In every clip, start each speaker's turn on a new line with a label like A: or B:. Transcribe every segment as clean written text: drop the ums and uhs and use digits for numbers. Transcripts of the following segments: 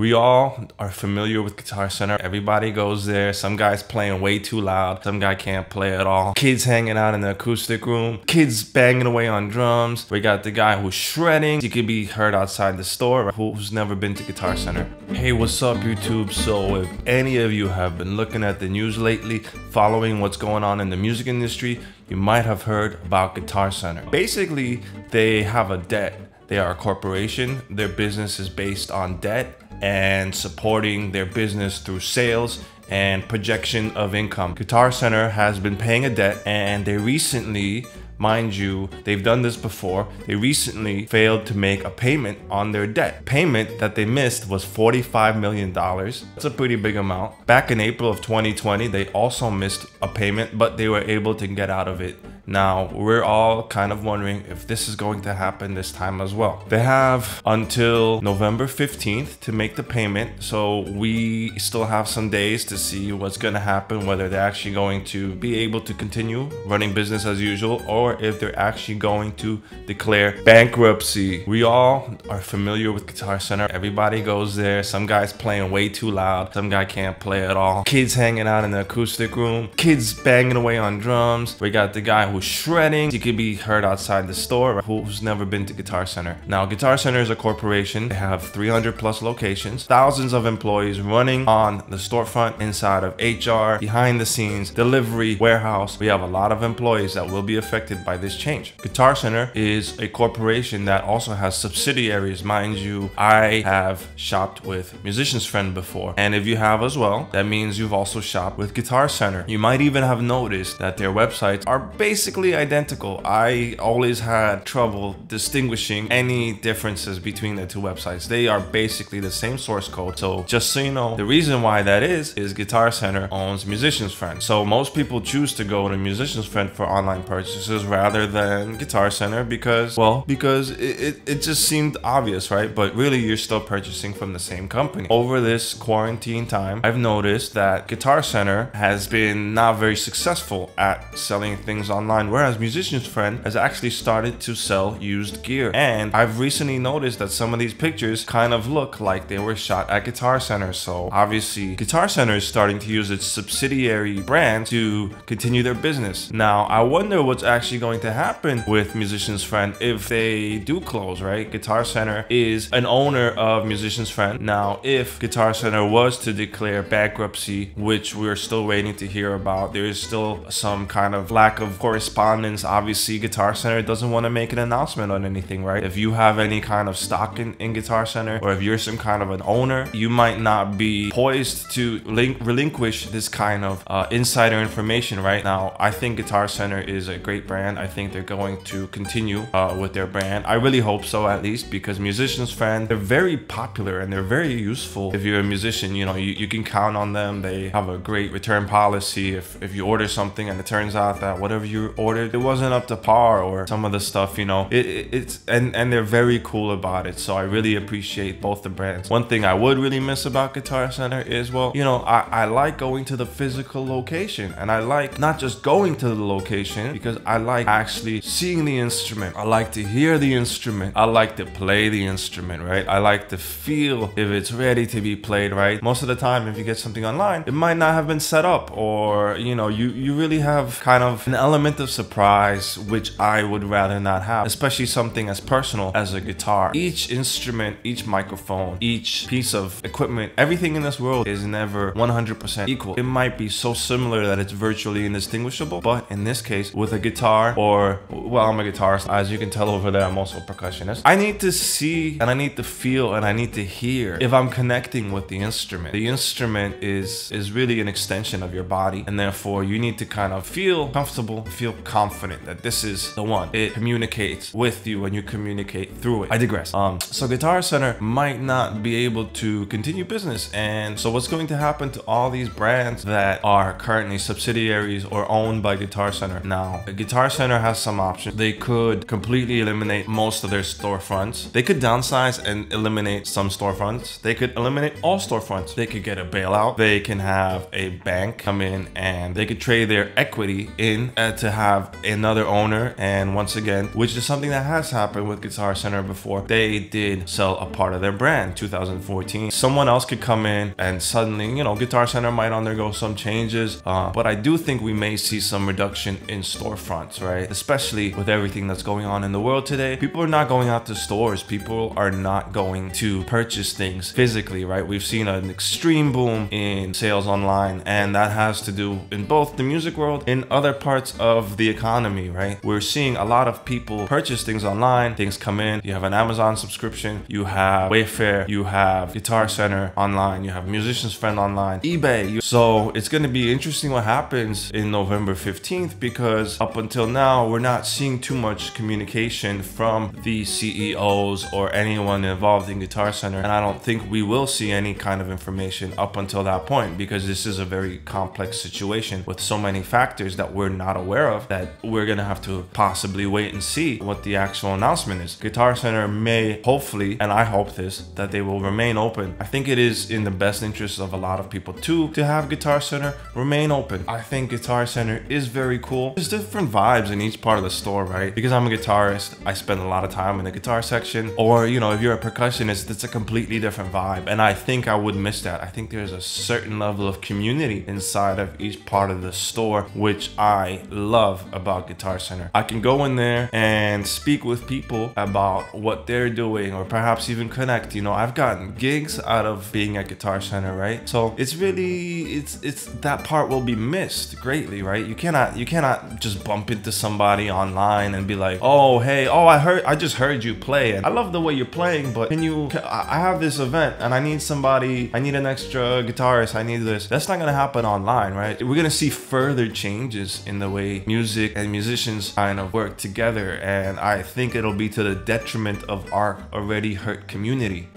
A: We all are familiar with Guitar Center. Everybody goes there. Some guy's playing way too loud. Some guy can't play at all. Kids hanging out in the acoustic room. Kids banging away on drums. We got the guy who's shredding. You can be heard outside the store. Who's never been to Guitar Center? Hey, what's up, YouTube? So if any of you have been looking at the news lately, following what's going on in the music industry, you might have heard about Guitar Center. Basically, they have a debt. They are a corporation. Their business is based on debt and supporting their business through sales and projection of income. Guitar Center has been paying a debt, and they recently, mind you, they've done this before, they recently failed to make a payment on their debt. Payment that they missed was $45 million. That's a pretty big amount. Back in April of 2020, they also missed a payment, but they were able to get out of it. Now, we're all kind of wondering if this is going to happen this time as well. They have until November 15th to make the payment, so we still have some days to see what's going to happen, whether they're actually going to be able to continue running business as usual, or if they're actually going to declare bankruptcy. We all are familiar with Guitar Center. Everybody goes there. Some guy's playing way too loud. Some guy can't play at all. Kids hanging out in the acoustic room. Kids banging away on drums. We got the guy who's shredding. You can be heard outside the store. Who's never been to Guitar Center? Now, Guitar Center is a corporation. They have 300 plus locations, thousands of employees running on the storefront, inside of HR, behind the scenes, delivery, warehouse. We have a lot of employees that will be affected by this change. Guitar Center is a corporation that also has subsidiaries. Mind you, I have shopped with Musician's Friend before, and if you have as well, that means you've also shopped with Guitar Center. You might even have noticed that their websites are basically identical. I always had trouble distinguishing any differences between the two websites. They are basically the same source code. So just so you know, the reason why that is Guitar Center owns Musician's Friend. So most people choose to go to Musician's Friend for online purchases rather than Guitar Center because it just seemed obvious, right? But really, you're still purchasing from the same company. Over this quarantine time, I've noticed that Guitar Center has been not very successful at selling things online, whereas Musician's Friend has actually started to sell used gear. And I've recently noticed that some of these pictures kind of look like they were shot at Guitar Center. So obviously, Guitar Center is starting to use its subsidiary brand to continue their business. Now, I wonder what's actually going to happen with Musician's Friend if they do close, right? Guitar Center is an owner of Musician's Friend. Now, if Guitar Center was to declare bankruptcy, which we're still waiting to hear about, there is still some kind of lack of correspondence. Obviously, Guitar Center doesn't want to make an announcement on anything, right? If you have any kind of stock in Guitar Center, or if you're some kind of an owner, you might not be poised to relinquish this kind of insider information right now. I think Guitar Center is a great brand. I think they're going to continue with their brand. I really hope so, at least, because Musician's Friend, they're very popular and they're very useful. If you're a musician, you know, you can count on them. They have a great return policy. If you order something and it turns out that whatever you ordered, it wasn't up to par, or some of the stuff, you know, and they're very cool about it. So I really appreciate both the brands. One thing I would really miss about Guitar Center is, well, you know, I like going to the physical location, and I like not just going to the location, because I like actually seeing the instrument. I like to hear the instrument. I like to play the instrument, right? I like to feel if it's ready to be played, right? Most of the time, if you get something online, it might not have been set up, or, you know, you really have kind of an element of surprise, which I would rather not have, especially something as personal as a guitar. Each instrument, each microphone, each piece of equipment, everything in this world is never 100% equal. It might be so similar that it's virtually indistinguishable, but in this case, with a guitar, or, well, I'm a guitarist, as you can tell over there, I'm also a percussionist. I need to see, and I need to feel, and I need to hear if I'm connecting with the instrument. The instrument is really an extension of your body, and therefore you need to kind of feel comfortable, feel confident that this is the one. It communicates with you and you communicate through it. I digress. So Guitar Center might not be able to continue business, and so what's going to happen to all these brands that are currently subsidiaries or owned by Guitar Center? Now, Guitar Center has some options. They could completely eliminate most of their storefronts. They could downsize and eliminate some storefronts. They could eliminate all storefronts. They could get a bailout. They can have a bank come in and they could trade their equity in to have another owner, and once again, which is something that has happened with Guitar Center before, they did sell a part of their brand. 2014, someone else could come in and suddenly, you know, Guitar Center might undergo some changes, but I do think we may see some reduction in storefronts, right? Especially with everything that's going on in the world today. People are not going out to stores. People are not going to purchase things physically, right? We've seen an extreme boom in sales online, and that has to do in both the music world and other parts of the economy, right? We're seeing a lot of people purchase things online, things come in, you have an Amazon subscription, you have Wayfair, you have Guitar Center online, you have Musician's Friend online, eBay. So it's going to be interesting what happens in November 15th, because up until now, we're not seeing too much communication from the CEOs or anyone involved in Guitar Center. And I don't think we will see any kind of information up until that point, because this is a very complex situation with so many factors that we're not aware of, that we're going to have to possibly wait and see what the actual announcement is. Guitar Center may, hopefully, and I hope this, that they will remain open. I think it is in the best interest of a lot of people too to have Guitar Center remain open. I think Guitar Center is very cool. There's different vibes in each part of the store, right? Because I'm a guitarist, I spend a lot of time in the guitar section, or, you know, if you're a percussionist, it's a completely different vibe, and I think I would miss that. I think there's a certain level of community inside of each part of the store, which I love about Guitar Center. I can go in there and speak with people about what they're doing, or perhaps even connect. You know, I've gotten gigs out of being at Guitar Center, right? So it's really, it's that part will be missed greatly, right? You cannot just bump into somebody online and be like, oh, hey, oh, I just heard you play, and I love the way you're playing, but I have this event and I need somebody, I need an extra guitarist, I need this. That's not gonna happen online, right? We're gonna see further changes in the way music and musicians kind of work together, and I think it'll be to the detriment of our already hurt community.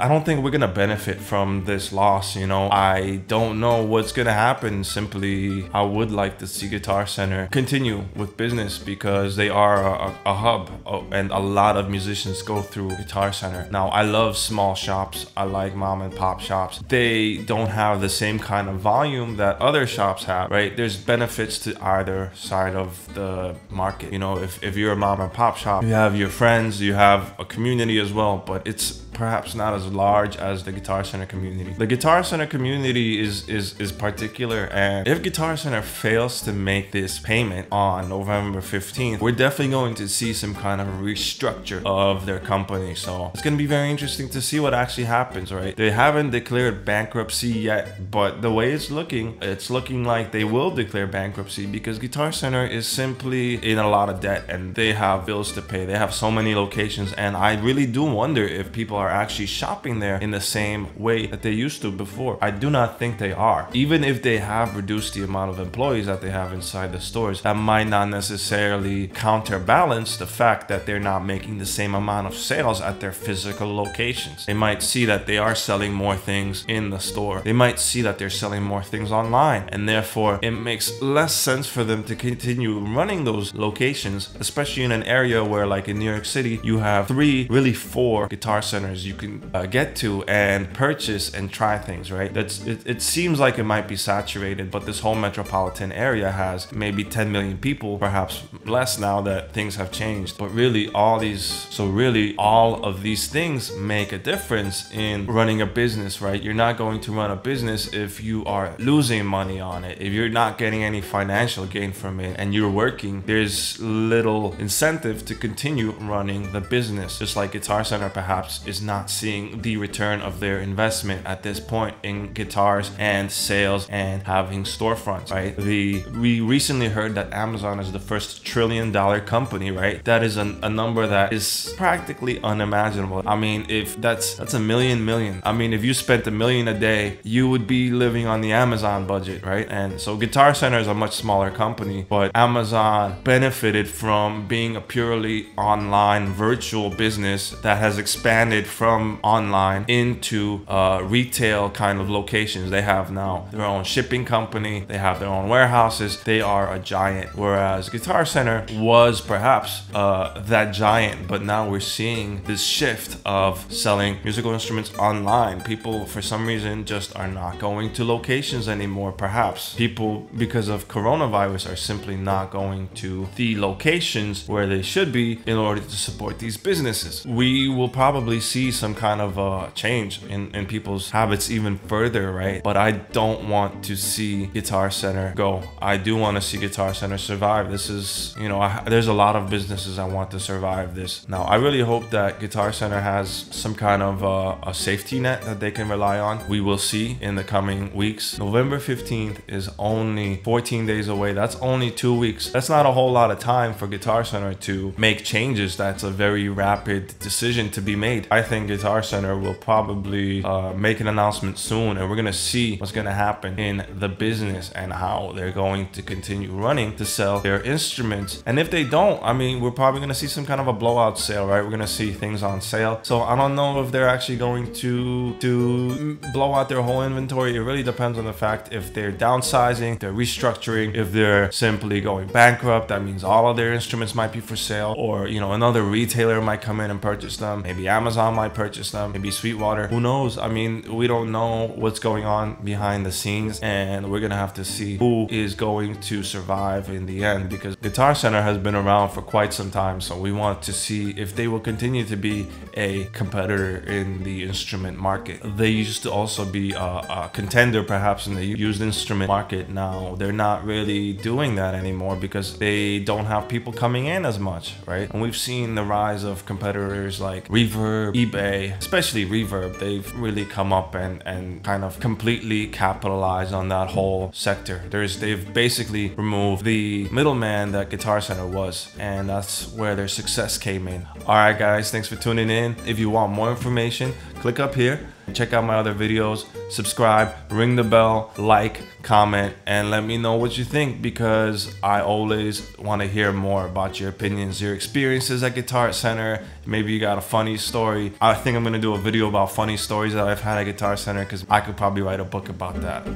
A: I don't think we're gonna benefit from this loss, you know. I don't know what's gonna happen. Simply, I would like to see Guitar Center continue with business, because they are a hub, and a lot of musicians go through Guitar Center. Now, I love small shops. I like mom and pop shops. They don't have the same kind of volume that other shops have, right? There's benefits to either side of the market. You know, if you're a mom and pop shop, you have your friends, you have a community as well, but it's perhaps not as large as the Guitar Center community. The Guitar Center community is particular, and if Guitar Center fails to make this payment on November 15th, we're definitely going to see some kind of restructure of their company. So it's going to be very interesting to see what actually happens, right? They haven't declared bankruptcy yet, but the way it's looking like they will declare bankruptcy, because Guitar Center is simply in a lot of debt and they have bills to pay. They have so many locations, and I really do wonder if people are actually shopping there in the same way that they used to before. I do not think they are. Even if they have reduced the amount of employees that they have inside the stores, that might not necessarily counterbalance the fact that they're not making the same amount of sales at their physical locations. They might see that they are selling more things in the store. They might see that they're selling more things online, and therefore it makes less sense for them to continue running those locations, especially in an area where, like in New York City, you have 3, really 4 Guitar Centers you can get to and purchase and try things, right? It seems like it might be saturated, but this whole metropolitan area has maybe 10 million people, perhaps less now that things have changed. But really all of these things make a difference in running a business, right? You're not going to run a business if you are losing money on it. If you're not getting any financial gain from it and you're working, there's little incentive to continue running the business. Just like Guitar Center perhaps is not seeing the return of their investment at this point in guitars and sales and having storefronts, right? We recently heard that Amazon is the first $1 trillion company, right? That is a number that is practically unimaginable. I mean, if that's a million. I mean, if you spent $1 million a day, you would be living on the Amazon budget, right? And so Guitar Center is a much smaller company, but Amazon benefited from being a purely online virtual business that has expanded from online into retail kind of locations. They have now their own shipping company, they have their own warehouses, they are a giant. Whereas Guitar Center was perhaps that giant, but now we're seeing this shift of selling musical instruments online. People, for some reason, just are not going to locations anymore. Perhaps people, because of coronavirus, are simply not going to the locations where they should be in order to support these businesses. We will probably see some kind of change in people's habits even further, right? But I don't want to see Guitar Center go. I do want to see Guitar Center survive. This is, you know, there's a lot of businesses I want to survive this. Now, I really hope that Guitar Center has some kind of a safety net that they can rely on. We will see in the coming weeks. November 15th is only 14 days away. That's only 2 weeks. That's not a whole lot of time for Guitar Center to make changes. That's a very rapid decision to be made. I think Guitar Center will probably make an announcement soon, and we're gonna see what's gonna happen in the business and how they're going to continue running to sell their instruments. And if they don't, I mean, we're probably gonna see some kind of a blowout sale, right? We're gonna see things on sale. So I don't know if they're actually going to blow out their whole inventory. It really depends on the fact if they're downsizing, they're restructuring, if they're simply going bankrupt. That means all of their instruments might be for sale, or, you know, another retailer might come in and purchase them. Maybe Amazon might purchase them, maybe SweetWater, who knows? I mean, we don't know what's going on behind the scenes, and we're gonna have to see who is going to survive in the end, because Guitar Center has been around for quite some time. So we want to see if they will continue to be a competitor in the instrument market. They used to also be a contender perhaps in the used instrument market. Now they're not really doing that anymore because they don't have people coming in as much, right? And we've seen the rise of competitors like Reverb, eBay, especially Reverb. They've really come up and kind of completely capitalized on that whole sector. They've basically removed the middleman that Guitar Center was, and that's where their success came in. All right, guys, thanks for tuning in. If you want more information, click up here, check out my other videos, subscribe, ring the bell, like, comment, and let me know what you think, because I always want to hear more about your opinions, your experiences at Guitar Center. Maybe you got a funny story. I think I'm going to do a video about funny stories that I've had at Guitar Center, because I could probably write a book about that.